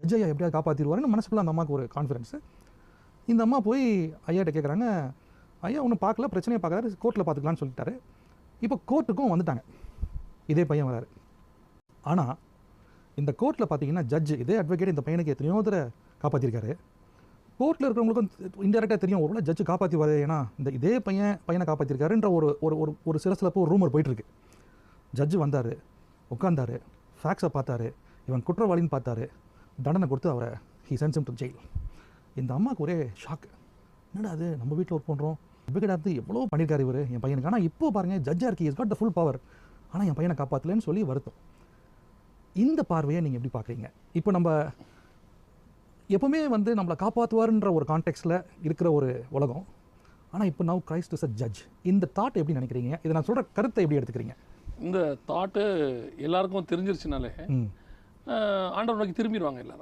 ஐயா எப்படியாவது காப்பாற்றிடுவாருன்னு மனசுக்குள்ள அந்த அம்மாவுக்கு ஒரு கான்ஃபிடன்ஸு. இந்த அம்மா போய் ஐயாட்ட கேட்குறாங்க, ஐயா ஒன்றும் பார்க்கல, பிரச்சனையை பார்க்குறாரு, கோர்ட்டில் பார்த்துக்கலான்னு சொல்லிட்டாரு. இப்போ கோர்ட்டுக்கும் வந்துட்டாங்க, இதே பையன் வராரு. ஆனால் இந்த கோர்ட்டில் பார்த்தீங்கன்னா ஜட்ஜு இதே அட்வொகேட் இந்த பையனுக்கு எத்தனையோ தடவை காப்பாற்றிருக்காரு. கோர்ட்டில் இருக்கிறவங்களுக்கும் இன்டெரக்டாக தெரியும், ஒரு ஜட்ஜு காப்பாற்றிவாரு, ஏன்னா இதே பையனை காப்பாற்றிருக்காருன்ற ஒரு ஒரு ஒரு சிலசிலப்பு ஒரு ரூமர் போயிட்டுருக்கு. ஜட்ஜு வந்தார், உட்காந்தார், ஃபேக்ஸை பார்த்தாரு, இவன் குற்றவாளின்னு பார்த்தாரு, தண்டனை கொடுத்து அவரை he cents him to jail. இந்த அம்மாவுக்கு ஒரே ஷாக்கு, என்னடா அது நம்ம வீட்டில் ஒர்க் பண்ணுறோம், அட்வொகேட் எவ்வளோ பண்ணியிருக்காரு இவர் என் பையனுக்கு, ஆனால் இப்போ பாருங்கள் ஜட்ஜாக இருக்கு, is God the full power, ஆனால் என் பையனை காப்பாற்றலன்னு சொல்லி வருத்தம். இந்த பார்வையை நீங்கள் எப்படி பார்க்குறீங்க? இப்போ நம்ம எப்பவுமே நம்மளை காப்பாற்றுவார்ன்ற ஒரு கான்டெக்ஸ்டில் இருக்கிற ஒரு உலகம், ஆனால் இப்போ now Christ is a judge. இந்த தாட் எப்படி நினைக்கிறீங்க? இதை நான் சொல்கிற கருத்தை எப்படி எடுத்துக்கிறீங்க? இந்த தாட்டு எல்லாருக்கும் தெரிஞ்சிருச்சுனாலே ஆண்டவர் நோக்கி திரும்பிடுவாங்க எல்லாரும்.